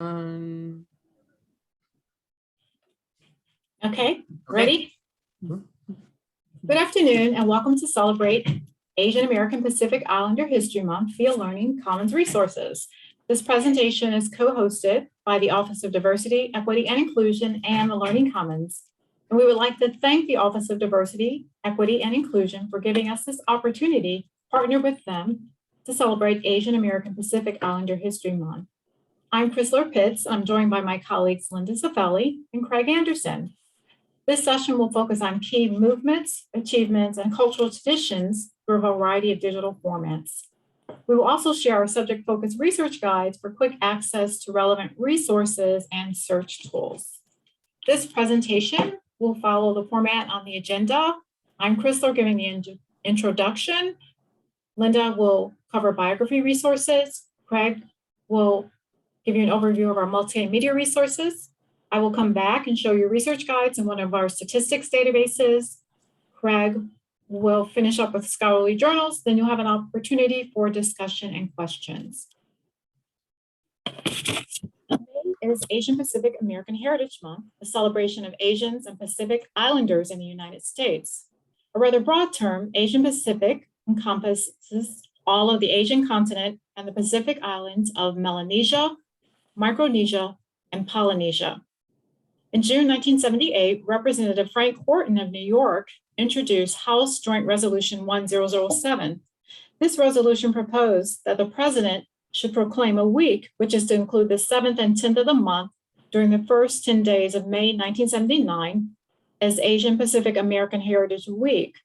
Okay, ready? Good afternoon and welcome to celebrate Asian American Pacific Islander History Month via Learning Commons Resources. This presentation is co-hosted by the Office of Diversity, Equity, and Inclusion and the Learning Commons. And we would like to thank the Office of Diversity, Equity, and Inclusion for giving us this opportunity to partner with them to celebrate Asian American Pacific Islander History Month. I'm Chrysler Pitts. I'm joined by my colleagues Linda Cifelli and Craig Anderson. This session will focus on key movements, achievements, and cultural traditions through a variety of digital formats. We will also share our subject-focused research guides for quick access to relevant resources and search tools. This presentation will follow the format on the agenda. I'm Chrysler giving the introduction. Linda will cover biography resources. Craig will give you an overview of our multimedia resources. I will come back and show you research guides in one of our statistics databases. Craig will finish up with scholarly journals. Then you'll have an opportunity for discussion and questions. May is Asian Pacific American Heritage Month, a celebration of Asians and Pacific Islanders in the United States. A rather broad term, Asian Pacific encompasses all of the Asian continent and the Pacific islands of Melanesia, Micronesia, and Polynesia. In June 1978, Representative Frank Horton of New York introduced House Joint Resolution 1007. This resolution proposed that the president should proclaim a week, which is to include the 7th and 10th of the month during the first 10 days of May 1979 as Asian Pacific American Heritage Week.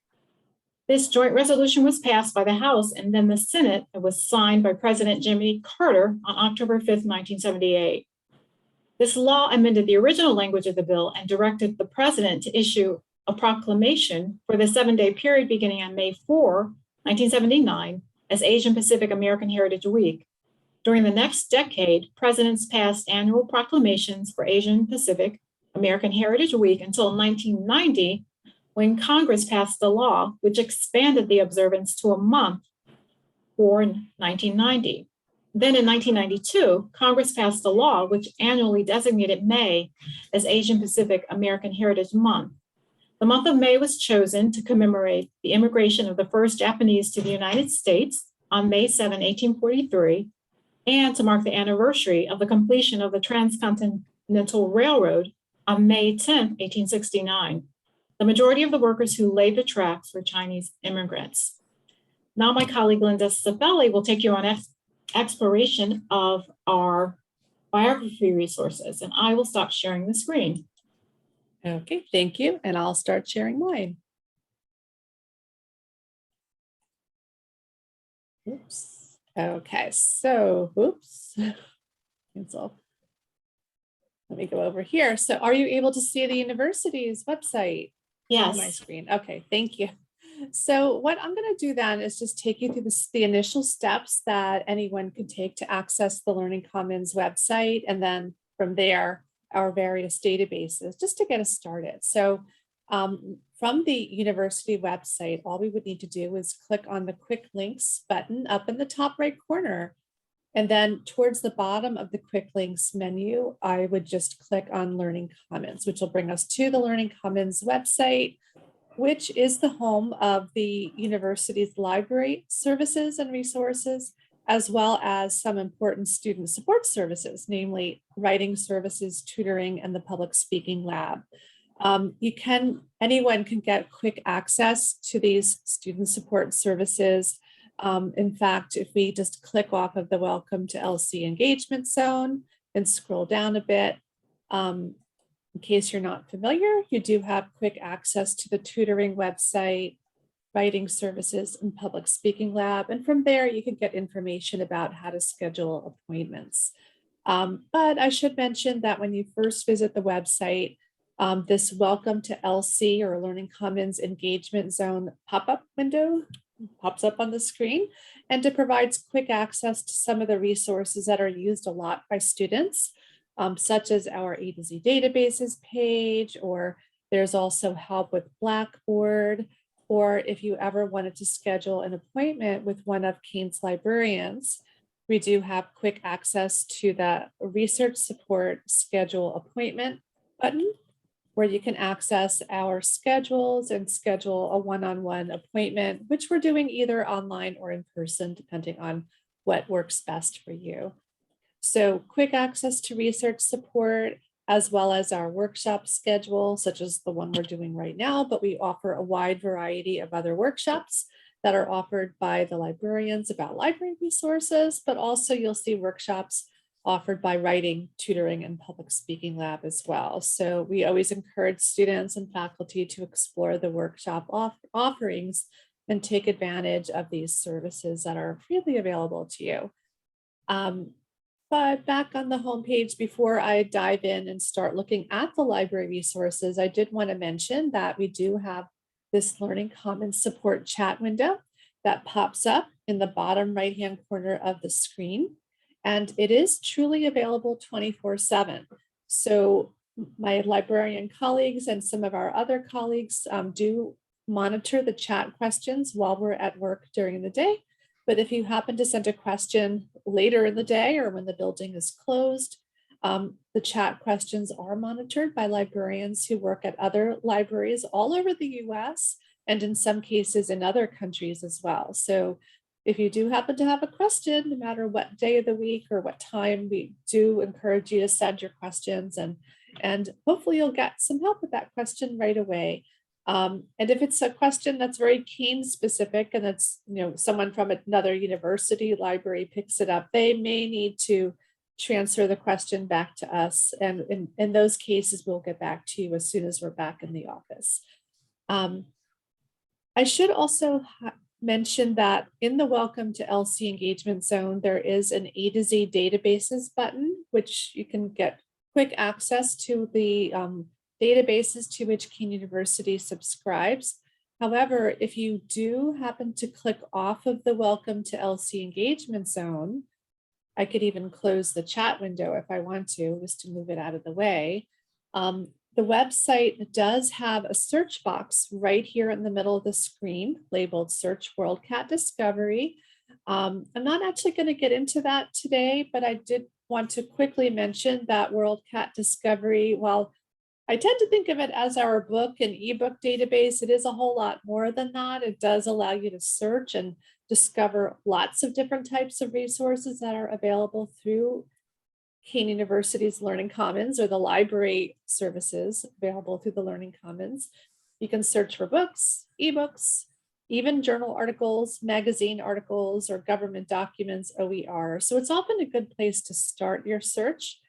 This joint resolution was passed by the House and then the Senate. It was signed by President Jimmy Carter on October 5th, 1978. This law amended the original language of the bill and directed the president to issue a proclamation for the 7-day period beginning on May 4, 1979, as Asian Pacific American Heritage Week. During the next decade, presidents passed annual proclamations for Asian Pacific American Heritage Week until 1990, when Congress passed the law, which expanded the observance to a month for 1990. Then in 1992, Congress passed a law which annually designated May as Asian Pacific American Heritage Month. The month of May was chosen to commemorate the immigration of the first Japanese to the United States on May 7, 1843, and to mark the anniversary of the completion of the Transcontinental Railroad on May 10, 1869. The majority of the workers who laid the tracks were Chinese immigrants. Now my colleague Linda Cifelli will take you on exploration of our biography resources, and I will stop sharing the screen. Okay, thank you. And I'll start sharing mine. Oops. Okay, so, oops. Cancel. Let me go over here. So are you able to see the university's website? Yes. On my screen. Okay, thank you. So what I'm going to do then is just take you through the initial steps that anyone could take to access the Learning Commons website, and then from there, our various databases, just to get us started. So from the university website, all we would need to do is click on the quick links button up in the top right corner. And then towards the bottom of the quick links menu, I would just click on Learning Commons, which will bring us to the Learning Commons website, which is the home of the university's library services and resources, as well as some important student support services, namely writing services, tutoring, and the public speaking lab. Anyone can get quick access to these student support services. In fact, if we just click off of the Welcome to LC engagement zone and scroll down a bit, in case you're not familiar, you do have quick access to the tutoring website, writing services, and public speaking lab. And from there, you can get information about how to schedule appointments. But I should mention that when you first visit the website, this Welcome to LC or Learning Commons engagement zone pop-up window pops up on the screen, and it provides quick access to some of the resources that are used a lot by students, such as our A to Z databases page, or there's also help with Blackboard, or if you ever wanted to schedule an appointment with one of Kane's librarians, We do have quick access to the research support schedule appointment button, where you can access our schedules and schedule a one-on-one appointment, which we're doing either online or in person, depending on what works best for you. So quick access to research support, as well as our workshop schedule, such as the one we're doing right now, but we offer a wide variety of other workshops that are offered by the librarians about library resources, but also you'll see workshops offered by Writing, Tutoring, and Public Speaking Lab as well. So we always encourage students and faculty to explore the workshop offerings and take advantage of these services that are freely available to you. But back on the homepage, before I dive in and start looking at the library resources, I did want to mention that we do have this Learning Commons support chat window that pops up in the bottom right-hand corner of the screen. And it is truly available 24/7. So my librarian colleagues and some of our other colleagues do monitor the chat questions while we're at work during the day. But if you happen to send a question later in the day or when the building is closed, the chat questions are monitored by librarians who work at other libraries all over the US and in some cases in other countries as well. So if you do happen to have a question, no matter what day of the week or what time, we do encourage you to send your questions and hopefully you'll get some help with that question right away. And if it's a question that's very Keene specific and it's someone from another university library picks it up, they may need to transfer the question back to us. And in those cases, we'll get back to you as soon as we're back in the office. I should also mention that in the Welcome to LC engagement zone, there is an A to Z databases button, which you can get quick access to the databases to which Keene University subscribes. However, if you do happen to click off of the Welcome to LC engagement zone, I could even close the chat window if I want to, just to move it out of the way. The website does have a search box right here in the middle of the screen labeled Search WorldCat Discovery. I'm not actually going to get into that today, but I did want to quickly mention that WorldCat Discovery, while I tend to think of it as our book and ebook database, it is a whole lot more than that. It does allow you to search and discover lots of different types of resources that are available through Keene University's Learning Commons, or the library services available through the Learning Commons. You can search for books, ebooks, even journal articles, magazine articles, or government documents, OER. So it's often a good place to start your search,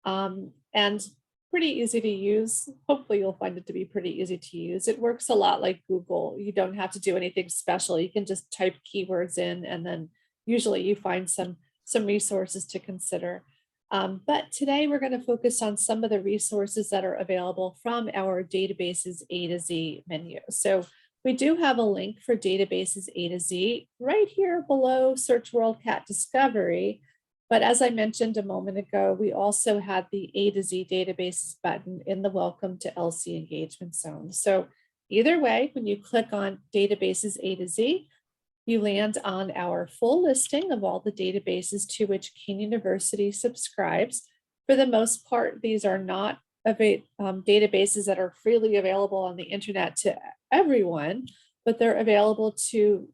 and pretty easy to use. Hopefully you'll find it to be pretty easy to use. It works a lot like Google. You don't have to do anything special. You can just type keywords in, and then usually you find some resources to consider. But today we're going to focus on some of the resources that are available from our databases A to Z menu. So we do have a link for databases A to Z right here below Search WorldCat Discovery. But as I mentioned a moment ago, we also had the A to Z databases button in the Welcome to LC engagement zone. So either way, when you click on databases A to Z, you land on our full listing of all the databases to which Keene University subscribes. For the most part, these are not databases that are freely available on the internet to everyone, but they're available to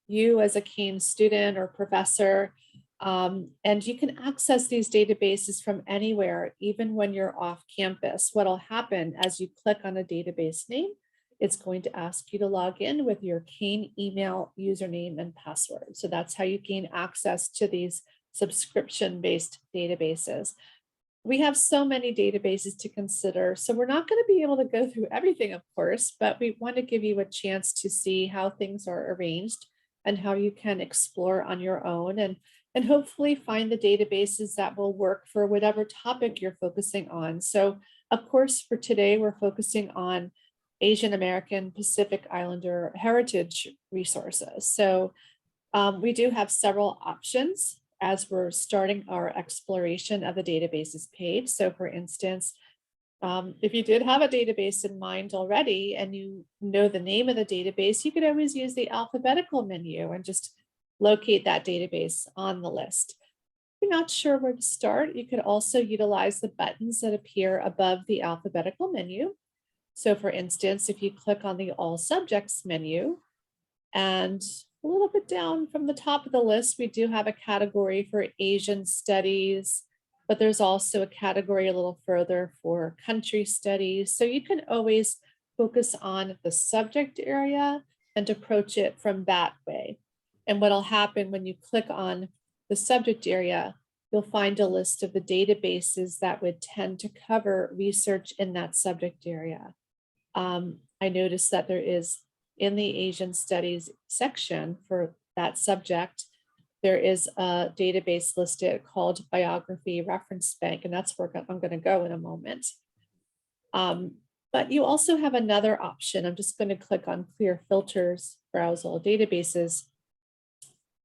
you as a Keene student or professor. And you can access these databases from anywhere, even when you're off campus. What'll happen as you click on a database name, it's going to ask you to log in with your Keene email username and password. So that's how you gain access to these subscription-based databases. We have so many databases to consider, so we're not going to be able to go through everything, of course, but we want to give you a chance to see how things are arranged and how you can explore on your own and hopefully find the databases that will work for whatever topic you're focusing on. So, of course, for today, we're focusing on Asian American Pacific Islander heritage resources. So we do have several options as we're starting our exploration of the databases page. So for instance, if you did have a database in mind already and you know the name of the database, you could always use the alphabetical menu and just locate that database on the list. If you're not sure where to start, you could also utilize the buttons that appear above the alphabetical menu. So for instance, if you click on the All Subjects menu, and a little bit down from the top of the list, we do have a category for Asian studies, but there's also a category a little further for country studies. So you can always focus on the subject area and approach it from that way. And what'll happen when you click on the subject area, you'll find a list of the databases that would tend to cover research in that subject area. I noticed that there is in the Asian Studies section for that subject, there is a database listed called Biography Reference Bank, and that's where I'm going to go in a moment. But you also have another option. I'm just going to click on Clear Filters, Browse All Databases.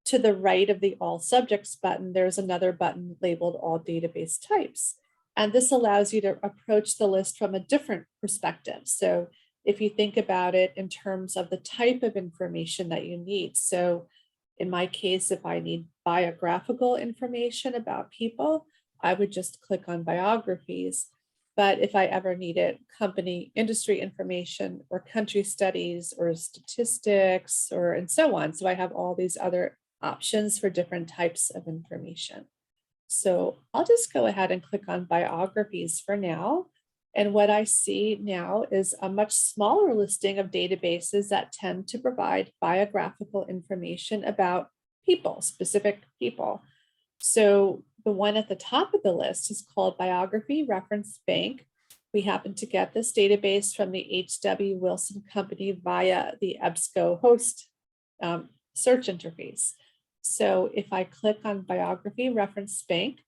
To the right of the All Subjects button, there's another button labeled All Database Types. And this allows you to approach the list from a different perspective. So if you think about it in terms of the type of information that you need. So in my case, if I need biographical information about people, I would just click on biographies. But if I ever needed company industry information or country studies or statistics or and so on. So I have all these other options for different types of information. So I'll just go ahead and click on biographies for now. And what I see now is a much smaller listing of databases that tend to provide biographical information about people, specific people. So the one at the top of the list is called Biography Reference Bank. We happen to get this database from the H.W. Wilson Company via the EBSCO host search interface. So if I click on Biography Reference Bank,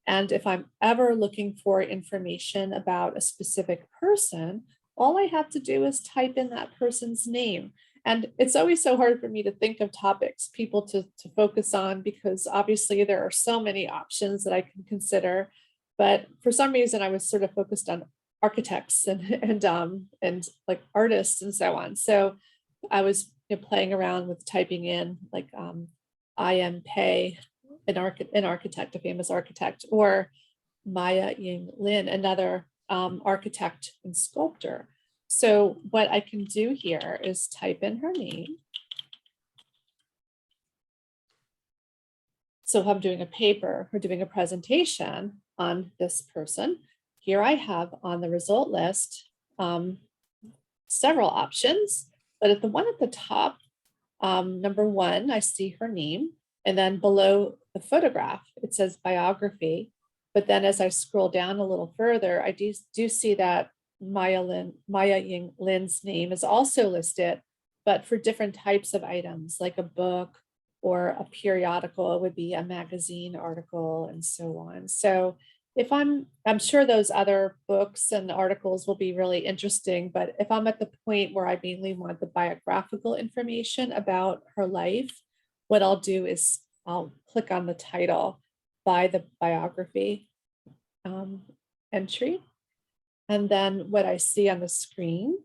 and if I'm ever looking for information about a specific person, all I have to do is type in that person's name. And it's always so hard for me to think of topics, people to focus on, because obviously there are so many options that I can consider. But for some reason, I was sort of focused on architects and like artists and so on. So I was playing around with typing in like I.M. Pei, an architect, a famous architect, or Maya Ying Lin, another architect and sculptor. So what I can do here is type in her name. So if I'm doing a paper or doing a presentation on this person, here I have on the result list several options, but at the one at the top, number one, I see her name. And then below the photograph, it says biography. But then as I scroll down a little further, I do see that Maya Ying Lin's name is also listed, but for different types of items, like a book or a periodical, it would be a magazine article and so on. So if I'm sure those other books and articles will be really interesting, but if I'm at the point where I mainly want the biographical information about her life, what I'll do is I'll click on the title by the biography entry. And then what I see on the screen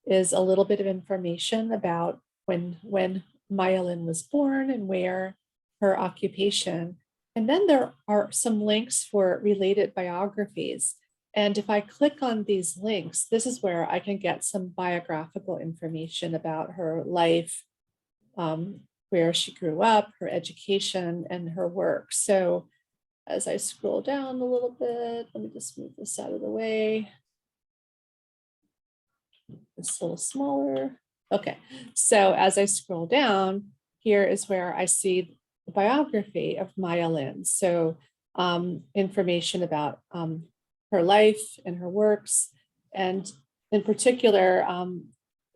is a little bit of information about when Maya Lin was born and where, her occupation. And then there are some links for related biographies. And if I click on these links, this is where I can get some biographical information about her life, where she grew up, her education, and her work. So as I scroll down a little bit, let me just move this out of the way. It's a little smaller. Okay, so as I scroll down, here is where I see the biography of Maya Lin. So information about her life and her works. And in particular,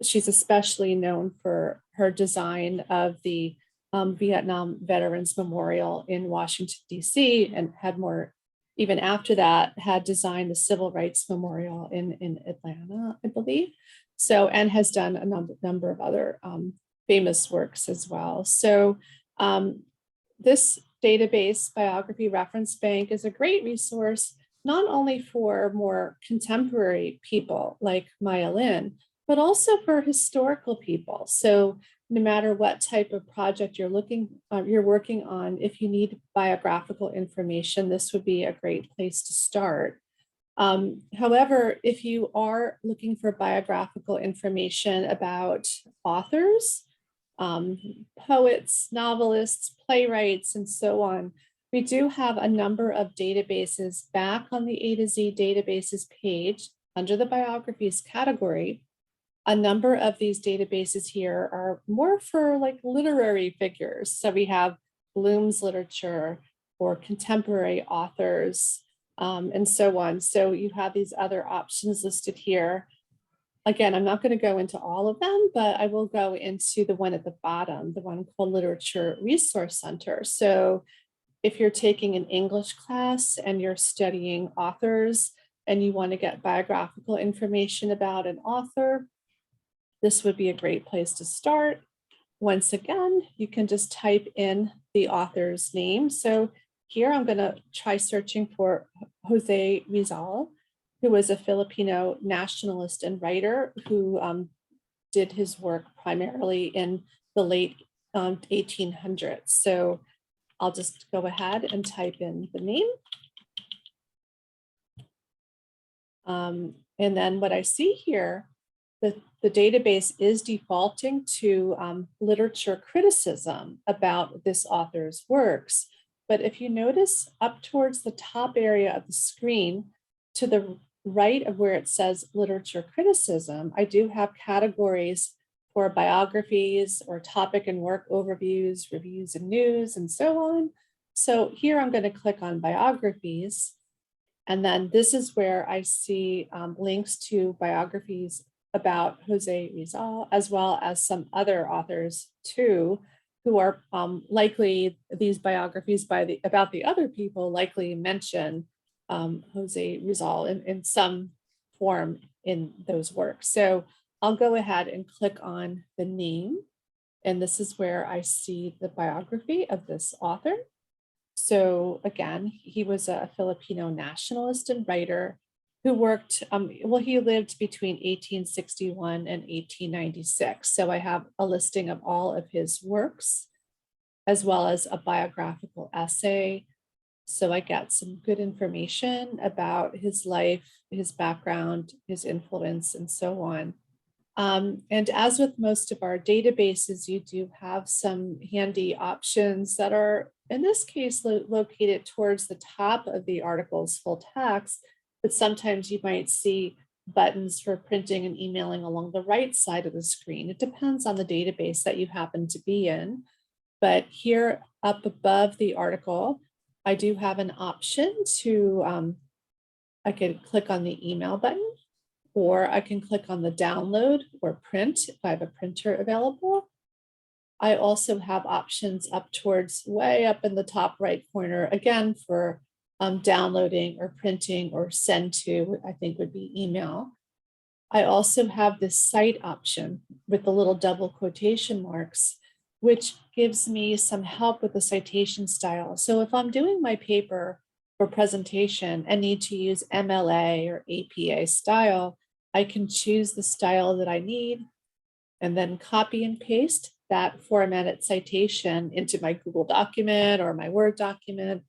she's especially known for her design of the Vietnam Veterans Memorial in Washington, D.C., and had more, even after that, had designed the Civil Rights Memorial in Atlanta, I believe. So, and has done a number of other famous works as well. So this database, Biography Reference Bank, is a great resource, not only for more contemporary people like Maya Lin, but also for historical people. So no matter what type of project you're working on, if you need biographical information, this would be a great place to start. However, if you are looking for biographical information about authors, poets, novelists, playwrights, and so on, we do have a number of databases back on the A to Z databases page under the biographies category. A number of these databases here are more for like literary figures. So we have Bloom's Literature or contemporary authors, and so on. So you have these other options listed here. Again, I'm not going to go into all of them, but I will go into the one at the bottom, the one called Literature Resource Center. So if you're taking an English class and you're studying authors and you want to get biographical information about an author, this would be a great place to start. Once again, you can just type in the author's name. So here I'm going to try searching for Jose Rizal, who was a Filipino nationalist and writer who did his work primarily in the late 1800s. So I'll just go ahead and type in the name. And then what I see here, the database is defaulting to literature criticism about this author's works. But if you notice up towards the top area of the screen, to the right of where it says literature criticism, I do have categories for biographies or topic and work overviews, reviews and news, and so on. So here I'm going to click on biographies. And then this is where I see links to biographies about Jose Rizal, as well as some other authors too, who are likely, these biographies about the other people likely mention Jose Rizal in some form in those works. So I'll go ahead and click on the name. And this is where I see the biography of this author. So again, he was a Filipino nationalist and writer who worked, he lived between 1861 and 1896. So I have a listing of all of his works, as well as a biographical essay. So I get some good information about his life, his background, his influence, and so on. And as with most of our databases, you do have some handy options that are, in this case, located towards the top of the article's full text, but sometimes you might see buttons for printing and emailing along the right side of the screen. It depends on the database that you happen to be in. But here up above the article, I do have an option to, I could click on the email button, or I can click on the download or print if I have a printer available. I also have options up towards way up in the top right corner, again, for downloading or printing or send to, I think would be email. I also have this cite option with the little double quotation marks, which gives me some help with the citation style. So if I'm doing my paper or presentation and need to use MLA or APA style, I can choose the style that I need and then copy and paste that formatted citation into my Google document or my Word document.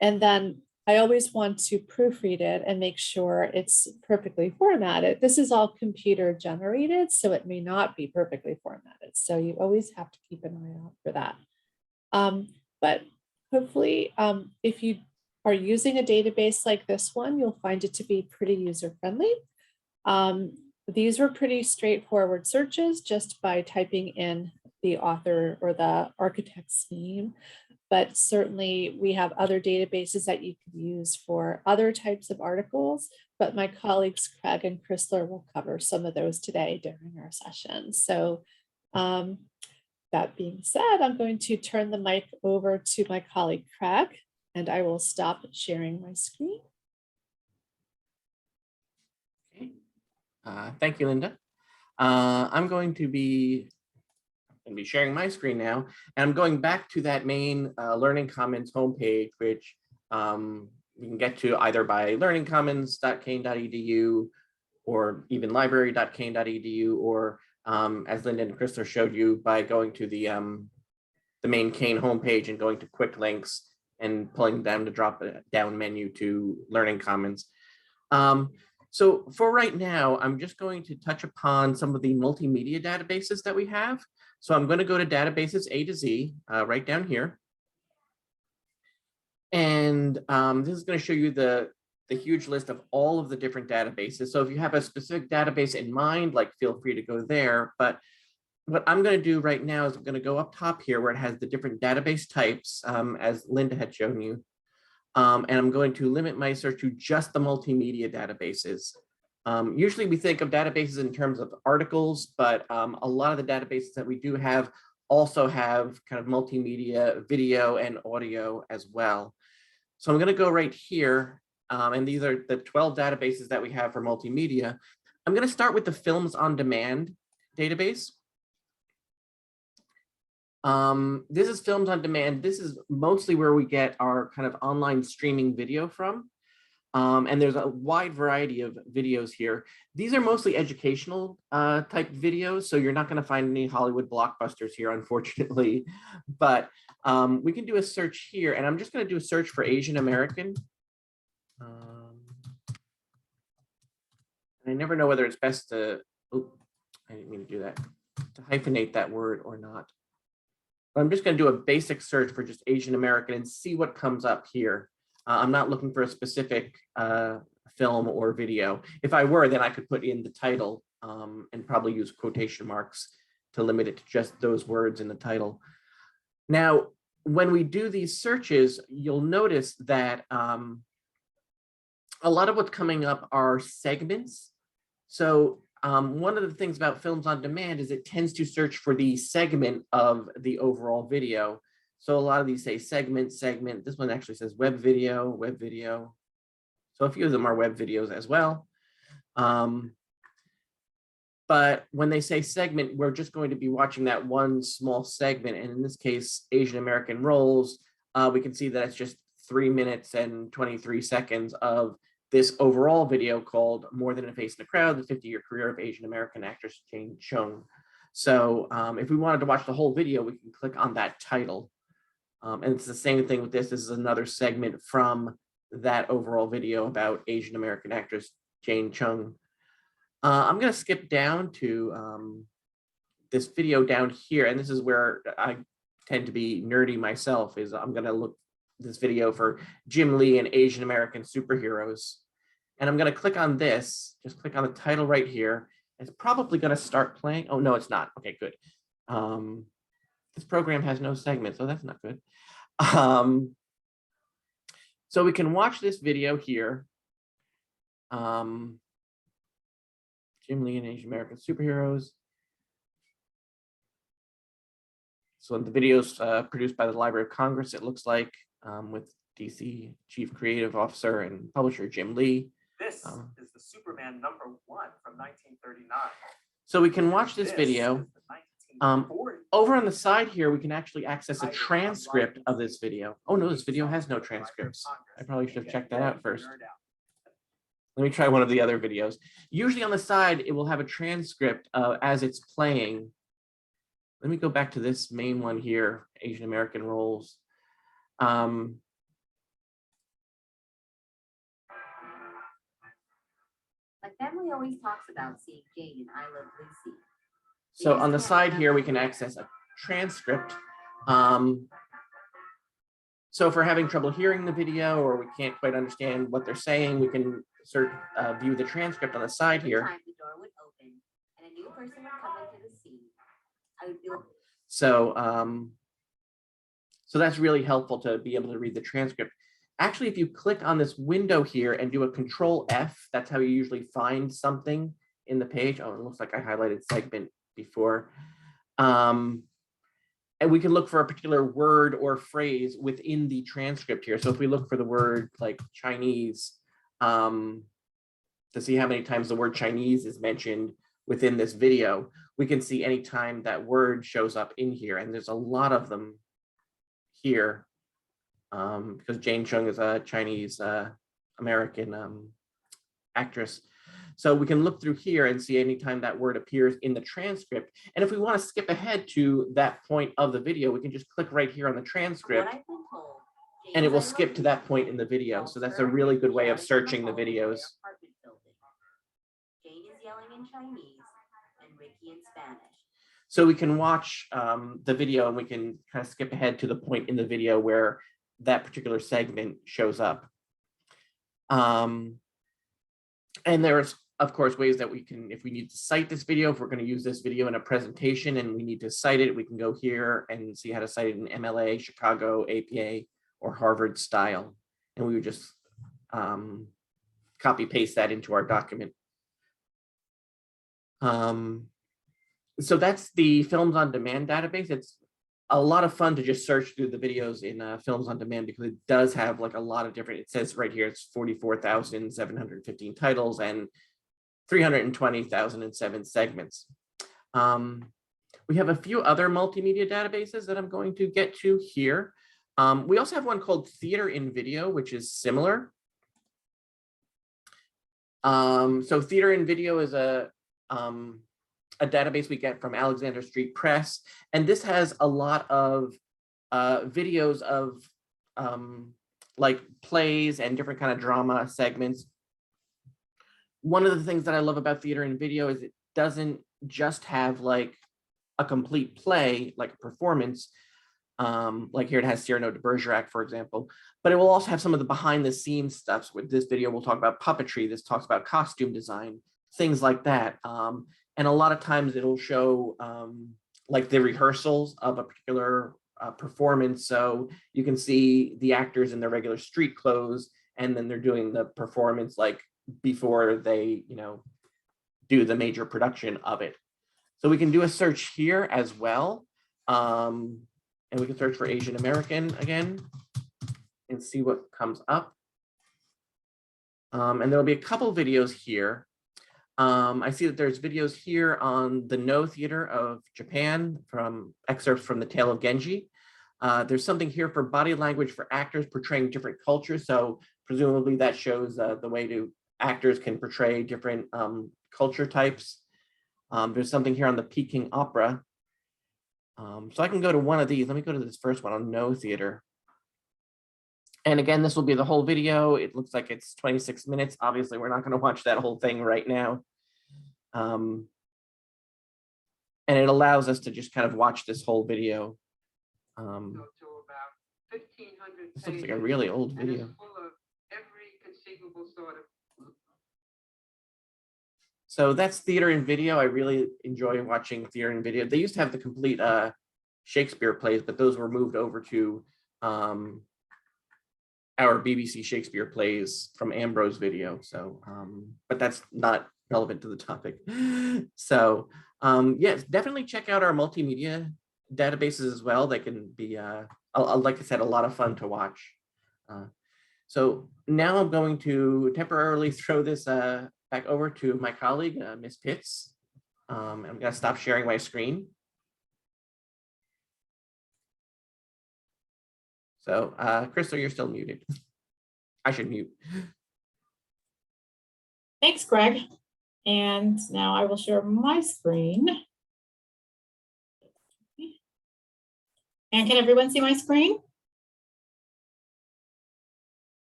And then I always want to proofread it and make sure it's perfectly formatted. This is all computer generated, so it may not be perfectly formatted. So you always have to keep an eye out for that. But hopefully, if you are using a database like this one, you'll find it to be pretty user-friendly. These were pretty straightforward searches just by typing in the author or the architect's name. But certainly we have other databases that you could use for other types of articles, but my colleagues Craig and Chrysler will cover some of those today during our session. So that being said, I'm going to turn the mic over to my colleague Craig, and I will stop sharing my screen. Okay. Thank you, Linda. I'm going to be sharing my screen now, and I'm going back to that main Learning Commons homepage, which you can get to either by learningcommons.kane.edu or even library.kane.edu, or as Linda and Chrysler showed you, by going to the main Kane homepage and going to quick links and pulling down the drop down menu to Learning Commons. So for right now, I'm just going to touch upon some of the multimedia databases that we have. So I'm going to go to databases A to Z right down here. And this is going to show you the huge list of all of the different databases. So if you have a specific database in mind, like feel free to go there. But what I'm going to do right now is I'm going to go up top here where it has the different database types, as Linda had shown you. And I'm going to limit my search to just the multimedia databases. Usually we think of databases in terms of articles, but a lot of the databases that we do have also have kind of multimedia, video and audio as well. So I'm going to go right here, and these are the 12 databases that we have for multimedia. I'm going to start with the Films on Demand database. This is Films on Demand. This is mostly where we get our kind of online streaming video from. And there's a wide variety of videos here. These are mostly educational type videos, so you're not going to find any Hollywood blockbusters here, unfortunately. But we can do a search here, and I'm just going to do a search for Asian American. And I never know whether it's best to, oh, I didn't mean to do that, to hyphenate that word or not. But I'm just going to do a basic search for just Asian American and see what comes up here. I'm not looking for a specific film or video. If I were, then I could put in the title and probably use quotation marks to limit it to just those words in the title. Now, when we do these searches, you'll notice that a lot of what's coming up are segments. So one of the things about Films on Demand is it tends to search for the segment of the overall video. So a lot of these say segment. This one actually says web video. So a few of them are web videos as well. But when they say segment, we're just going to be watching that one small segment. And in this case, Asian American roles, we can see that it's just 3 minutes and 23 seconds of this overall video called More Than a Face in a Crowd, the 50-year career of Asian American actress Jane Chung. So if we wanted to watch the whole video, we can click on that title. And it's the same thing with this. This is another segment from that overall video about Asian American actress Jane Chung. I'm going to skip down to this video down here, and this is where I tend to be nerdy myself. Is I'm going to look this video for Jim Lee and Asian American superheroes, and I'm going to click on this. Just click on the title right here. It's probably going to start playing. Oh no, it's not. Okay, good. This program has no segment, so that's not good. So we can watch this video here. Jim Lee and Asian American superheroes. So the video's produced by the Library of Congress, it looks like, with DC Chief Creative Officer and Publisher Jim Lee. This is the Superman #1 from 1939. So we can watch this video. Is the 1940. Over on the side here, we can actually access a transcript of this video. Oh no, this video has no transcripts. I probably should have checked that out first. Let me try one of the other videos. Usually on the side, it will have a transcript as it's playing. Let me go back to this main one here, Asian American roles. My family always talks about seeing Jane in I Love Lucy. So on the side here, we can access a transcript. So if we're having trouble hearing the video or we can't quite understand what they're saying, we can view the transcript on the side here. Every time the door would open and a new person would come into the scene, I would feel. So, so that's really helpful to be able to read the transcript. Actually, if you click on this window here and do a Control F, that's how you usually find something in the page. Oh, it looks like I highlighted segment before. And we can look for a particular word or phrase within the transcript here. So if we look for the word like Chinese, to see how many times the word Chinese is mentioned within this video, we can see any time that word shows up in here. And there's a lot of them here because Jane Chung is a Chinese American actress. So we can look through here and see anytime that word appears in the transcript. And if we want to skip ahead to that point of the video, we can just click right here on the transcript and it will skip to that point in the video. So that's a really good way of searching the videos. Jane is yelling in Chinese and Ricky in Spanish. So we can watch the video and we can kind of skip ahead to the point in the video where that particular segment shows up. And there's, of course, ways that we can, if we need to cite this video, if we're going to use this video in a presentation and we need to cite it, we can go here and see how to cite it in MLA, Chicago, APA, or Harvard style. And we would just copy paste that into our document. So that's the Films on Demand database. It's a lot of fun to just search through the videos in Films on Demand because it does have like a lot of different, it says right here, it's 44,715 titles and 320,007 segments. We have a few other multimedia databases that I'm going to get to here. We also have one called Theater in Video, which is similar. So Theater in Video is a database we get from Alexander Street Press, and this has a lot of videos of like plays and different kind of drama segments. One of the things that I love about Theater in Video is it doesn't just have like a complete play, like a performance, like here it has Cyrano de Bergerac, for example, but it will also have some of the behind the scenes stuff. With this video, we'll talk about puppetry, this talks about costume design, things like that. And a lot of times it'll show like the rehearsals of a particular performance. So you can see the actors in their regular street clothes, and then they're doing the performance like before they, you know, do the major production of it. So we can do a search here as well. And we can search for Asian American again and see what comes up. And there'll be a couple videos here. I see that there's videos here on the No Theater of Japan, from excerpts from The Tale of Genji. There's something here for body language for actors portraying different cultures. So presumably that shows the way actors can portray different culture types. There's something here on the Peking Opera. So I can go to one of these. Let me go to this first one on No Theater. And again, this will be the whole video. It looks like it's 26 minutes. Obviously, we're not going to watch that whole thing right now. And it allows us to just kind of watch this whole video. To about 1,500 This looks like a really old and video. it's full of every conceivable sort of. So that's Theater in Video. I really enjoy watching Theater in Video. They used to have the complete Shakespeare plays, but those were moved over to our BBC Shakespeare plays from Ambrose Video. So, but that's not relevant to the topic. So, yes, definitely check out our multimedia databases as well. They can be, like I said, a lot of fun to watch. So now I'm going to temporarily throw this back over to my colleague, Ms. Pitts. I'm going to stop sharing my screen. So, Crystal, you're still muted. I should mute. Thanks, Greg. And now I will share my screen. And can everyone see my screen?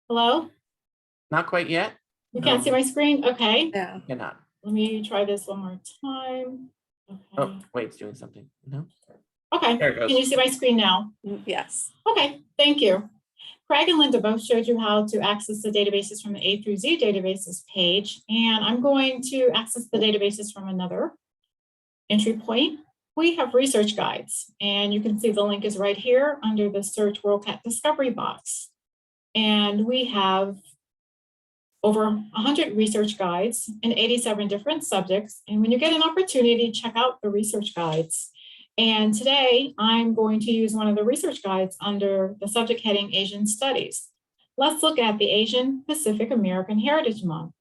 Hello? Not quite yet. You can't see my screen? Okay. Yeah. Cannot. Let me try this one more time. Okay. Oh, wait, it's doing something. No. Okay. There it goes. Can you see my screen now? Yes. Okay, thank you. Craig and Linda both showed you how to access the databases from the A through Z databases page, and I'm going to access the databases from another entry point. We have research guides, and you can see the link is right here under the Search WorldCat Discovery box. And we have over 100 research guides in 87 different subjects. And when you get an opportunity, check out the research guides. And today I'm going to use one of the research guides under the subject heading Asian Studies. Let's look at the Asian Pacific American Heritage Month.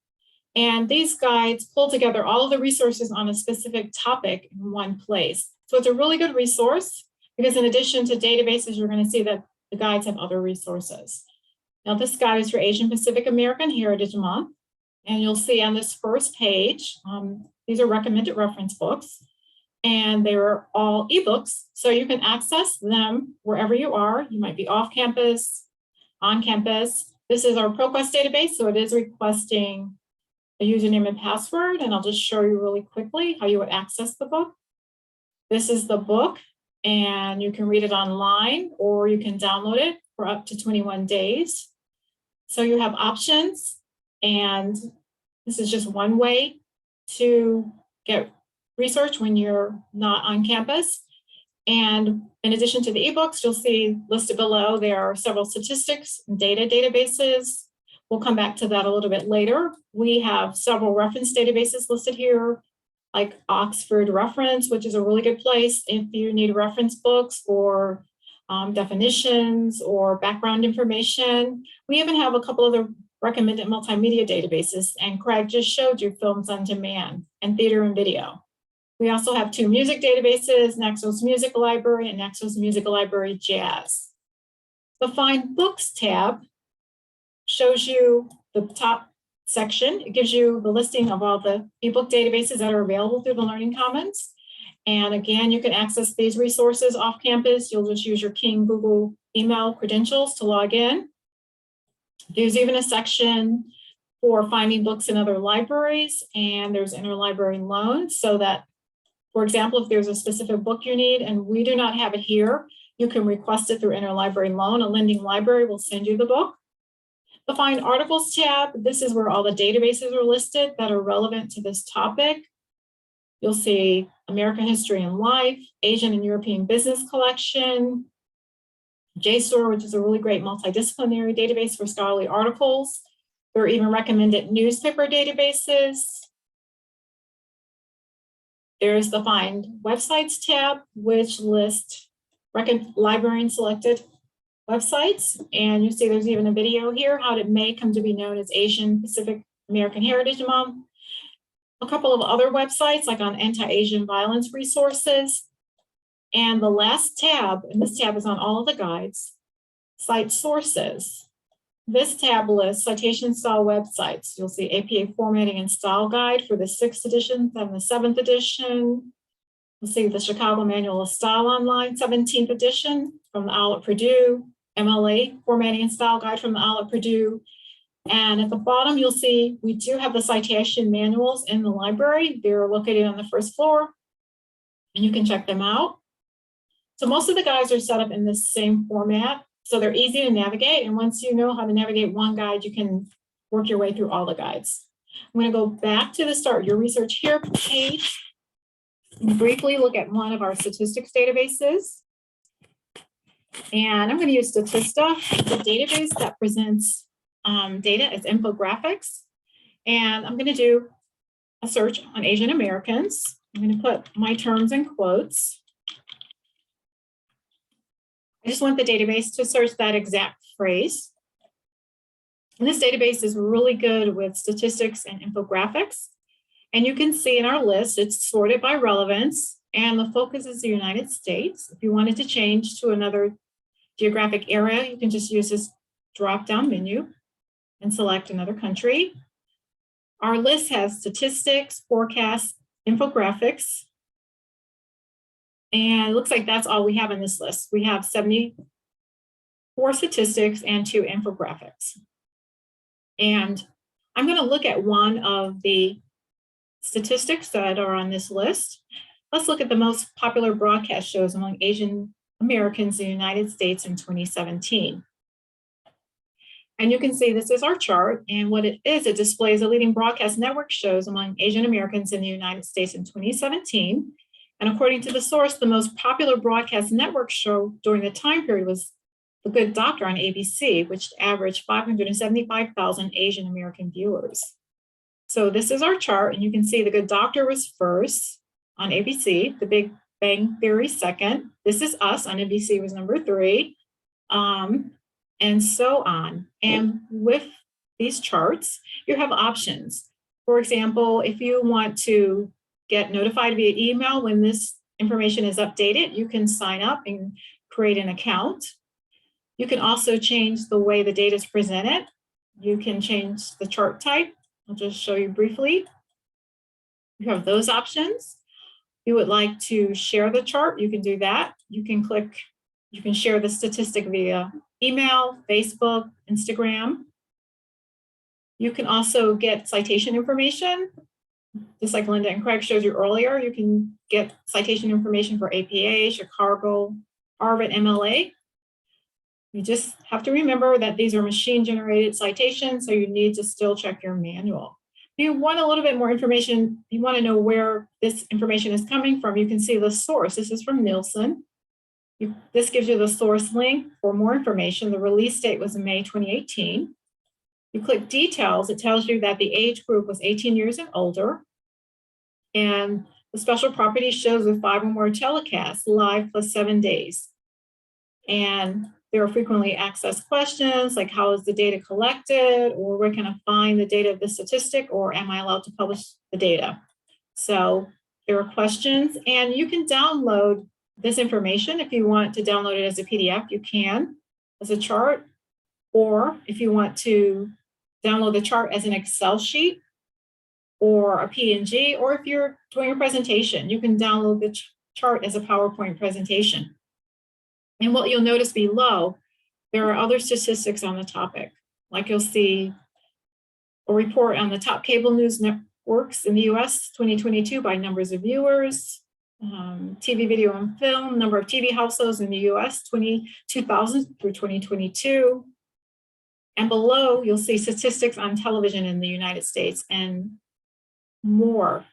And these guides pull together all of the resources on a specific topic in one place. So it's a really good resource because in addition to databases, you're going to see that the guides have other resources. Now this guide is for Asian Pacific American Heritage Month. And you'll see on this first page, these are recommended reference books, and they are all ebooks. So you can access them wherever you are. You might be off campus, on campus. This is our ProQuest database, so it is requesting a username and password, and I'll just show you really quickly how you would access the book. This is the book, and you can read it online, or you can download it for up to 21 days. So you have options, and this is just one way to get research when you're not on campus. And in addition to the ebooks, you'll see listed below, there are several statistics and data databases. We'll come back to that a little bit later. We have several reference databases listed here, like Oxford Reference, which is a really good place if you need reference books or definitions or background information. We even have a couple of the recommended multimedia databases, and Craig just showed you Films on Demand and Theater and Video. We also have 2 music databases, Naxos Music Library and Naxos Music Library Jazz. The Find Books tab shows you the top section. It gives you the listing of all the ebook databases that are available through the Learning Commons. And again, you can access these resources off campus. You'll just use your King Google email credentials to log in. There's even a section for finding books in other libraries, and there's interlibrary loans, so that, for example, if there's a specific book you need and we do not have it here, you can request it through interlibrary loan. A lending library will send you the book. The Find Articles tab, this is where all the databases are listed that are relevant to this topic. You'll see American History and Life, Asian and European Business Collection, JSTOR, which is a really great multidisciplinary database for scholarly articles. There are even recommended newspaper databases. There's the Find Websites tab, which lists librarian selected websites. And you see there's even a video here, how it may come to be known as Asian Pacific American Heritage Month. A couple of other websites, like on anti-Asian violence resources. And the last tab, and this tab is on all of the guides, Cite Sources. This tab lists citation style websites. You'll see APA Formatting and Style Guide for the 6th edition and the 7th edition. You'll see the Chicago Manual of Style Online, 17th edition from the OWL at Purdue, MLA Formatting and Style Guide from the OWL at Purdue. And at the bottom, you'll see we do have the citation manuals in the library. They're located on the first floor, and you can check them out. So most of the guides are set up in the same format, so they're easy to navigate. And once you know how to navigate one guide, you can work your way through all the guides. I'm going to go back to the Start Your Research Here page and briefly look at one of our statistics databases. And I'm going to use Statista, the database that presents data as infographics. And I'm going to do a search on Asian Americans. I'm going to put my terms in quotes. I just want the database to search that exact phrase. And this database is really good with statistics and infographics. And you can see in our list, it's sorted by relevance, and the focus is the United States. If you wanted to change to another geographic area, you can just use this drop-down menu and select another country. Our list has statistics, forecasts, infographics, and it looks like that's all we have in this list. We have 74 statistics and 2 infographics. And I'm going to look at one of the statistics that are on this list. Let's look at the most popular broadcast shows among Asian Americans in the United States in 2017. And you can see this is our chart, and what it is, it displays the leading broadcast network shows among Asian Americans in the United States in 2017. And according to the source, the most popular broadcast network show during the time period was The Good Doctor on ABC, which averaged 575,000 Asian American viewers. So this is our chart, and you can see The Good Doctor was first on ABC, The Big Bang Theory second. This Is Us on NBC was number 3, and so on. And with these charts, you have options. For example, if you want to get notified via email when this information is updated, you can sign up and create an account. You can also change the way the data is presented. You can change the chart type. I'll just show you briefly. You have those options. If you would like to share the chart, you can do that. You can share the statistic via email, Facebook, Instagram. You can also get citation information. Just like Linda and Craig showed you earlier, you can get citation information for APA, Chicago, Harvard, MLA. You just have to remember that these are machine-generated citations, so you need to still check your manual. If you want a little bit more information, you want to know where this information is coming from, you can see the source. This is from Nielsen. This gives you the source link for more information. The release date was in May 2018. You click details, it tells you that the age group was 18 years and older. And the special property shows with 5 or more telecasts, live plus 7 days. And there are frequently accessed questions like, how is the data collected? Or where can I find the data of the statistic? Or am I allowed to publish the data? So there are questions, and you can download this information. If you want to download it as a PDF, you can, as a chart. Or if you want to download the chart as an Excel sheet or a PNG, or if you're doing a presentation, you can download the chart as a PowerPoint presentation. And what you'll notice below, there are other statistics on the topic. Like you'll see a report on the top cable news networks in the US 2022 by numbers of viewers, TV, video, and film, number of TV households in the US 2000 through 2022. And below, you'll see statistics on television in the United States and more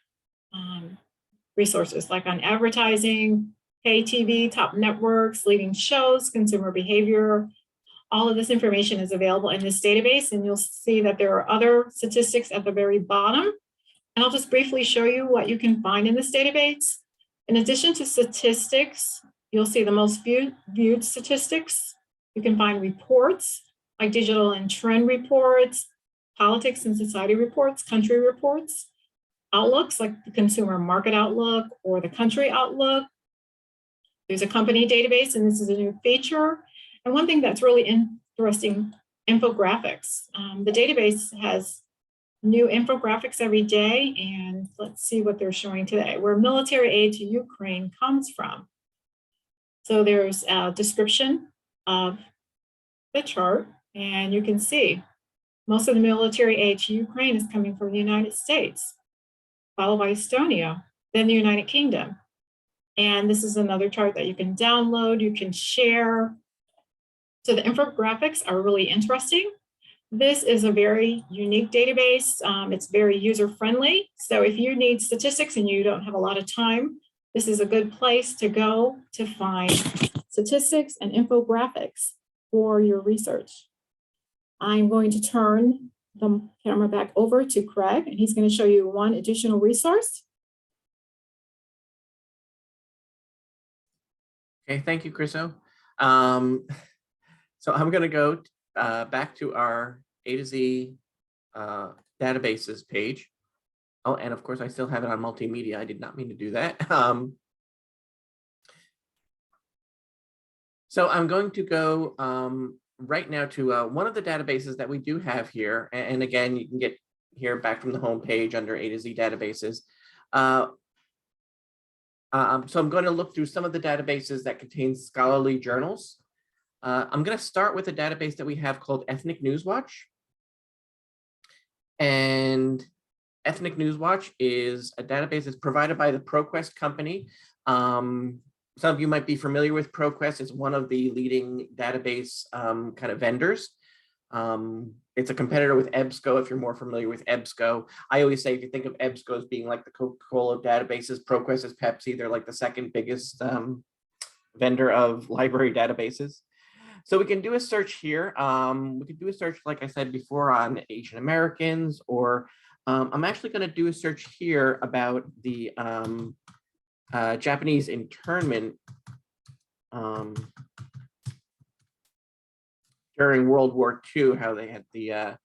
resources like on advertising, pay TV, top networks, leading shows, consumer behavior. All of this information is available in this database, and you'll see that there are other statistics at the very bottom. And I'll just briefly show you what you can find in this database. In addition to statistics, you'll see the most viewed statistics. You can find reports like digital and trend reports, politics and society reports, country reports, outlooks like the consumer market outlook or the country outlook. There's a company database, and this is a new feature. And one thing that's really interesting, infographics. The database has new infographics every day, and let's see what they're showing today, where military aid to Ukraine comes from. So there's a description of the chart, and you can see most of the military aid to Ukraine is coming from the United States, followed by Estonia, then the United Kingdom. And this is another chart that you can download, you can share. So the infographics are really interesting. This is a very unique database. It's very user-friendly. So if you need statistics and you don't have a lot of time, this is a good place to go to find statistics and infographics for your research. I'm going to turn the camera back over to Craig, and he's going to show you one additional resource. Okay, thank you, Chriso. So I'm going to go back to our A to Z databases page. Oh, and of course, I still have it on multimedia. I did not mean to do that. So I'm going to go right now to one of the databases that we do have here. And again, you can get here back from the home page under A to Z databases. So I'm going to look through some of the databases that contain scholarly journals. I'm going to start with a database that we have called Ethnic News Watch. And Ethnic News Watch is a database that's provided by the ProQuest company. Some of you might be familiar with ProQuest. It's one of the leading database kind of vendors. It's a competitor with EBSCO, if you're more familiar with EBSCO. I always say, if you think of EBSCO as being like the Coca-Cola databases, ProQuest is Pepsi. They're like the second biggest vendor of library databases. So we can do a search here. We could do a search, like I said before, on Asian Americans, or I'm actually going to do a search here about the Japanese internment during World War II, how they had the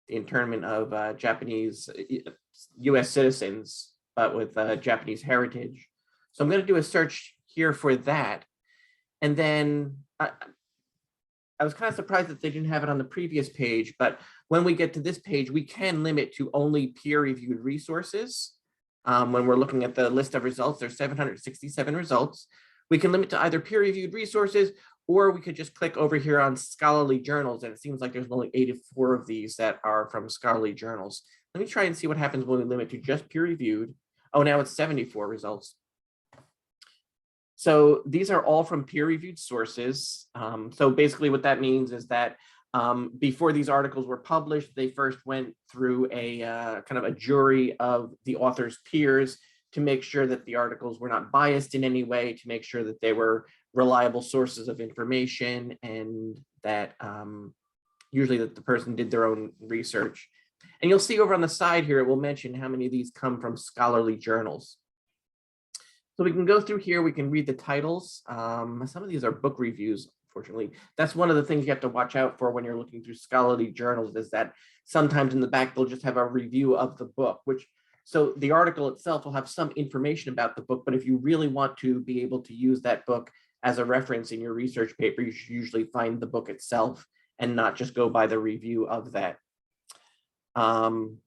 internment of Japanese US citizens, but with Japanese heritage. So I'm going to do a search here for that. And then I was kind of surprised that they didn't have it on the previous page, but when we get to this page, we can limit to only peer-reviewed resources. When we're looking at the list of results, there's 767 results. We can limit to either peer-reviewed resources, or we could just click over here on scholarly journals, and it seems like there's only 84 of these that are from scholarly journals. Let me try and see what happens when we limit to just peer-reviewed. Oh, now it's 74 results. So these are all from peer-reviewed sources. So basically what that means is that before these articles were published, they first went through a kind of a jury of the author's peers to make sure that the articles were not biased in any way, to make sure that they were reliable sources of information, and that usually that the person did their own research. And you'll see over on the side here, it will mention how many of these come from scholarly journals. So we can go through here, we can read the titles. Some of these are book reviews, unfortunately. That's one of the things you have to watch out for when you're looking through scholarly journals, is that sometimes in the back, they'll just have a review of the book, so the article itself will have some information about the book, but if you really want to be able to use that book as a reference in your research paper, you should usually find the book itself and not just go by the review of that. So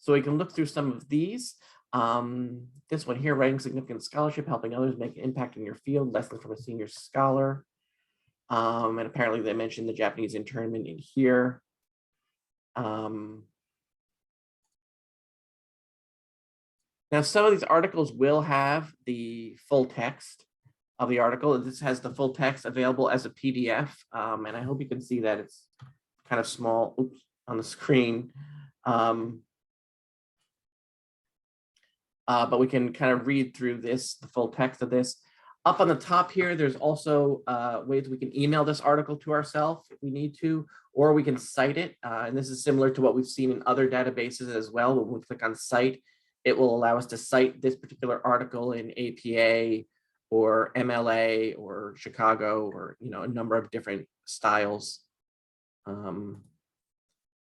we can look through some of these. This one here, writing significant scholarship, helping others make an impact in your field, lessons from a senior scholar. And apparently they mentioned the Japanese internment in here. Now, some of these articles will have the full text of the article. This has the full text available as a PDF, and I hope you can see that it's kind of small on the screen. But we can kind of read through this, the full text of this. Up on the top here, there's also ways we can email this article to ourselves if we need to, or we can cite it. And this is similar to what we've seen in other databases as well. When we click on cite, it will allow us to cite this particular article in APA or MLA or Chicago, or a number of different styles.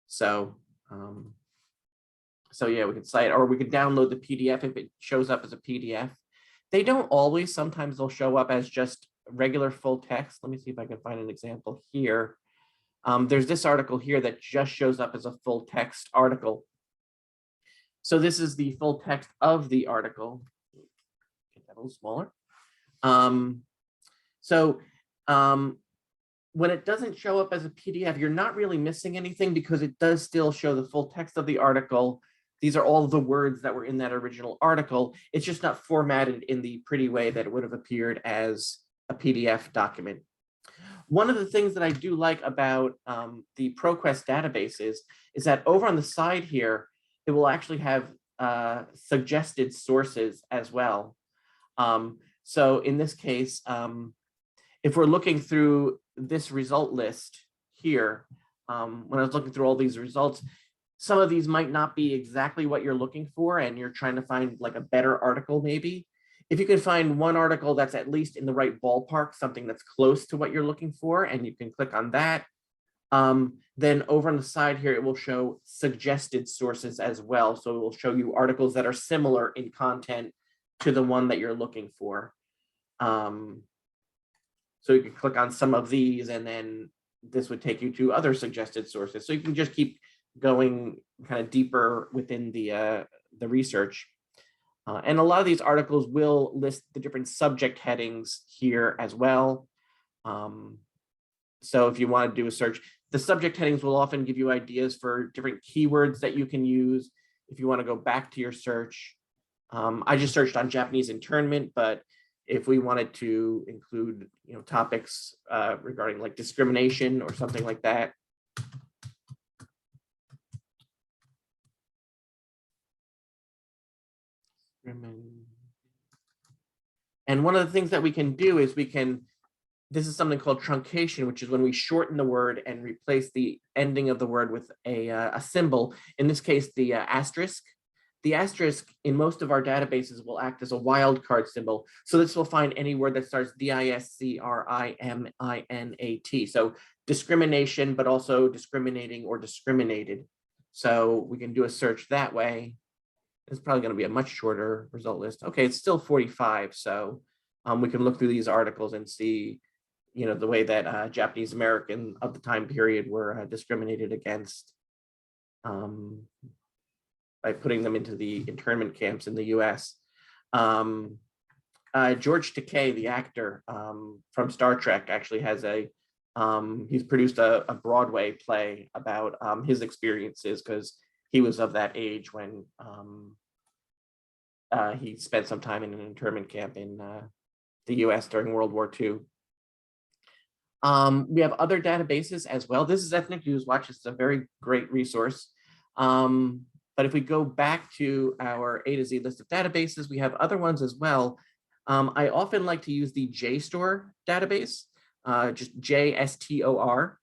So yeah, we can cite, or we could download the PDF if it shows up as a PDF. They don't always, sometimes they'll show up as just regular full text. Let me see if I can find an example here. There's this article here that just shows up as a full text article. So this is the full text of the article. Get that a little smaller. When it doesn't show up as a PDF, you're not really missing anything, because it does still show the full text of the article. These are all the words that were in that original article. It's just not formatted in the pretty way that it would have appeared as a PDF document. One of the things that I do like about the ProQuest databases is that over on the side here, it will actually have suggested sources as well. So in this case, if we're looking through this result list here, when I was looking through all these results, some of these might not be exactly what you're looking for, and you're trying to find like a better article maybe. If you can find one article that's at least in the right ballpark, something that's close to what you're looking for, and you can click on that, then over on the side here, it will show suggested sources as well. So it will show you articles that are similar in content to the one that you're looking for. So you can click on some of these, and then this would take you to other suggested sources. So you can just keep going kind of deeper within the research. And a lot of these articles will list the different subject headings here as well. So if you want to do a search, the subject headings will often give you ideas for different keywords that you can use if you want to go back to your search. I just searched on Japanese internment, but if we wanted to include, topics regarding like discrimination or something like that. And one of the things that we can do is this is something called truncation, which is when we shorten the word and replace the ending of the word with a symbol. In this case, the asterisk. The asterisk in most of our databases will act as a wildcard symbol. So this will find any word that starts discriminat. So discrimination, but also discriminating or discriminated. So we can do a search that way. It's probably going to be a much shorter result list. Okay, it's still 45. So we can look through these articles and see the way that Japanese American of the time period were discriminated against by putting them into the internment camps in the US. George Takei, the actor from Star Trek, actually has he's produced a Broadway play about his experiences, because he was of that age when he spent some time in an internment camp in the US during World War II. We have other databases as well. This is Ethnic News Watch. It's a very great resource. But if we go back to our A to Z list of databases, we have other ones as well. I often like to use the JSTOR database, just JSTOR.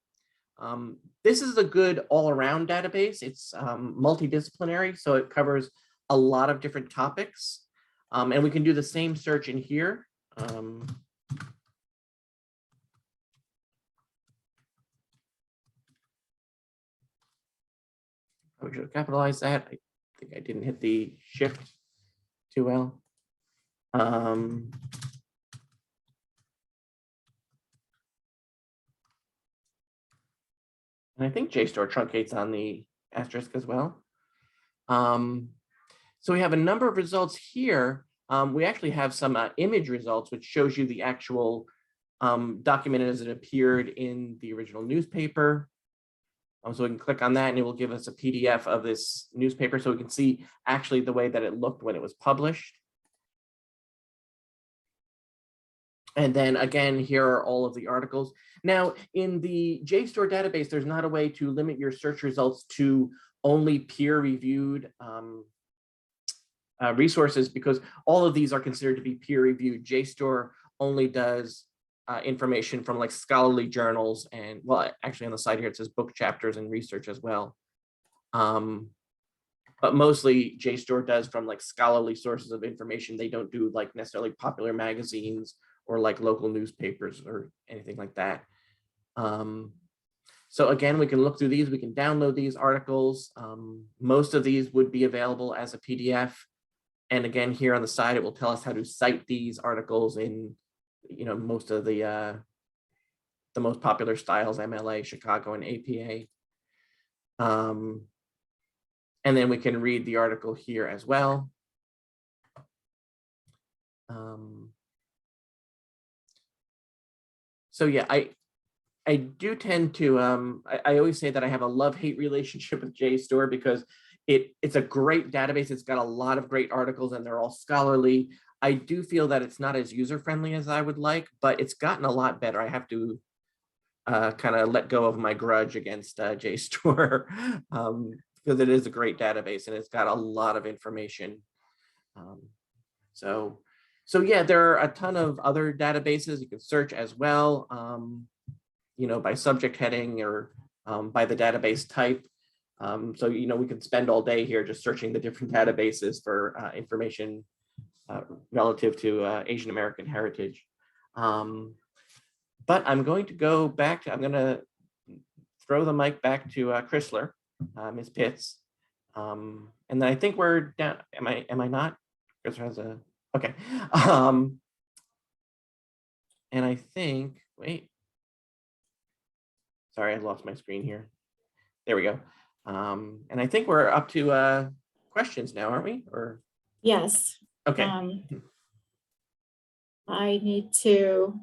This is a good all-around database. It's multidisciplinary, so it covers a lot of different topics. And we can do the same search in here. I should have capitalized that. I think I didn't hit the shift too well. And I think JSTOR truncates on the asterisk as well. So we have a number of results here. We actually have some image results, which shows you the actual document as it appeared in the original newspaper. So we can click on that and it will give us a PDF of this newspaper, so we can see actually the way that it looked when it was published. And then again, here are all of the articles. Now, in the JSTOR database, there's not a way to limit your search results to only peer-reviewed resources, because all of these are considered to be peer-reviewed. JSTOR only does information from like scholarly journals, and well, actually on the side here it says book chapters and research as well. But mostly JSTOR does from like scholarly sources of information. They don't do like necessarily popular magazines or like local newspapers or anything like that. So again, we can look through these, we can download these articles. Most of these would be available as a PDF. And again, here on the side, it will tell us how to cite these articles in most of the most popular styles, MLA, Chicago, and APA. And then we can read the article here as well. So yeah, I do tend to, I always say that I have a love-hate relationship with JSTOR, because it's a great database. It's got a lot of great articles and they're all scholarly. I do feel that it's not as user-friendly as I would like, but it's gotten a lot better. I have to kind of let go of my grudge against JSTOR because it is a great database and it's got a lot of information. So yeah, there are a ton of other databases you can search as well, by subject heading or by the database type. So, we could spend all day here just searching the different databases for information relative to Asian American heritage. But I'm going to go back, I'm going to throw the mic back to Chrysler, Ms. Pitts. And then I think we're down, am I not? Chrysler has a, okay. And I think, wait. Sorry, I lost my screen here. There we go. And I think we're up to questions now, aren't we? Or Yes. okay. I need to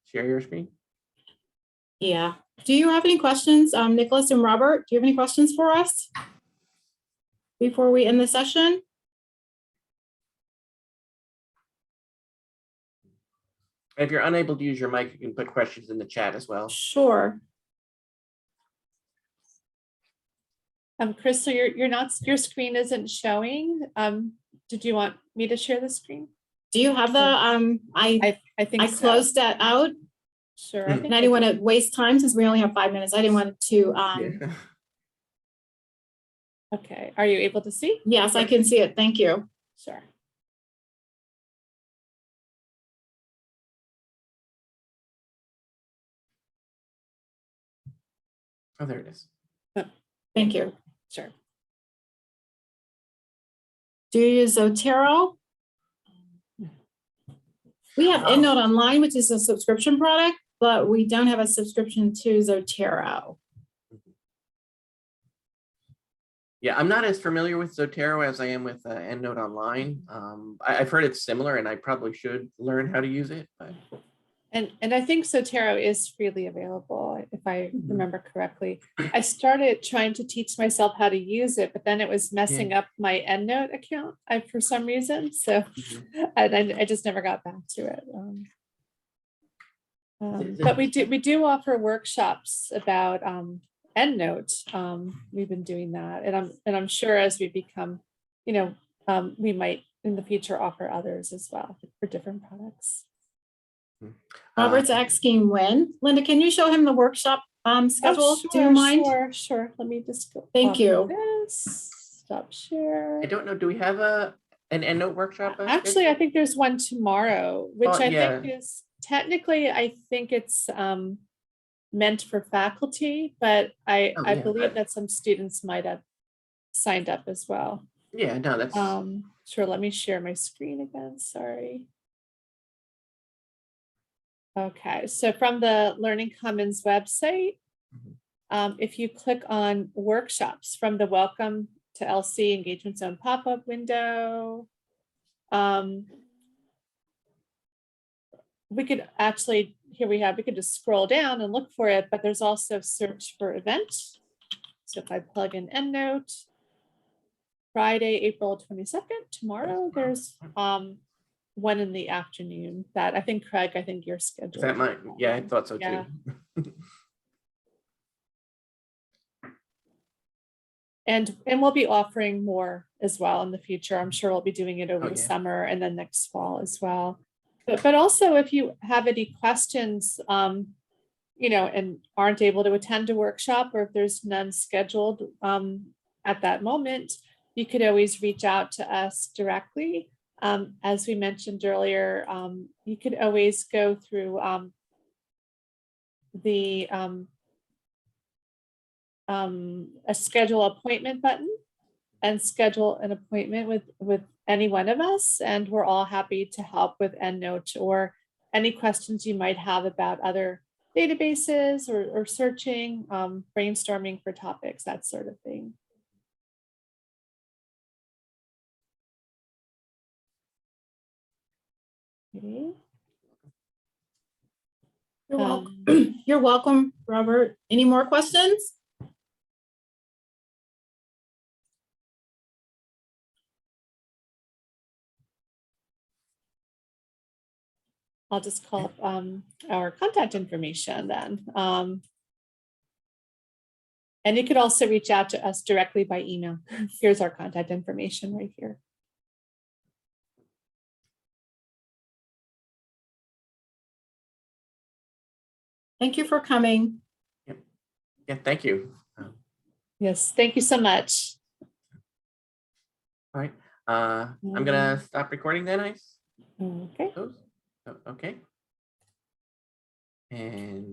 Share your screen. yeah. Do you have any questions, Nicholas and Robert? Do you have any questions for us before we end the session? If you're unable to use your mic, you can put questions in the chat as well. Sure. Chrysler, your screen isn't showing. Did you want me to share the screen? Do you have the I think I so. closed that out. Sure. Hmm. I think And I didn't want to waste time since we only have 5 minutes. I didn't want to Yeah. Okay. Are you able to see? yes, I can see it. Thank you. Sure. Oh, there it is. Thank you. Sure. Do you use Zotero? We have EndNote Online, which is a subscription product, but we don't have a subscription to Zotero. Yeah, I'm not as familiar with Zotero as I am with EndNote Online. I've heard it's similar, and I probably should learn how to use it. But And I think Zotero is freely available, if I Mhm. remember correctly. I started trying to teach myself how to use it, but then it was messing up my EndNote account for some reason. So and I just never got back to it. But we do offer workshops about EndNote. We've been doing that, and I'm sure as we become, we might in the future offer others as well for different products. Robert's asking when. Linda, can you show him the workshop schedule? Do you mind? Sure. Let me just go. Thank you. This. Stop share. I don't know. Do we have an EndNote workshop? Actually, I think there's one tomorrow, which I yeah. think is technically, I think it's meant for faculty, but I believe that some students might have signed up as well. Yeah, no, that's Sure. Let me share my screen again. Sorry. Okay, so from the Learning Commons website, if you click on workshops from the Welcome to LC Engagement Zone pop-up window, we could actually, we could just scroll down and look for it, but there's also search for event. So if I plug in EndNote, Friday, April 22nd, tomorrow, there's one in the afternoon that I think, Craig, you're scheduled. is that mine? Yeah, I thought so Yeah. too. And we'll be offering more as well in the future. I'm sure we'll be doing it over the summer and then next fall as well. But also if you have any questions, and aren't able to attend a workshop, or if there's none scheduled at that moment, you could always reach out to us directly. As we mentioned earlier, you could always go through a schedule appointment button and schedule an appointment with any one of us. And we're all happy to help with EndNote or any questions you might have about other databases or searching, brainstorming for topics, that sort of thing. Okay. You're welcome. You're welcome, Robert. Any more questions? I'll just call up our contact information then. And you could also reach out to us directly by email. Here's our contact information right here. Thank you for coming. Yeah, thank you. Yes, thank you so much. All right. I'm gonna stop recording then, Ice. Okay. Okay. And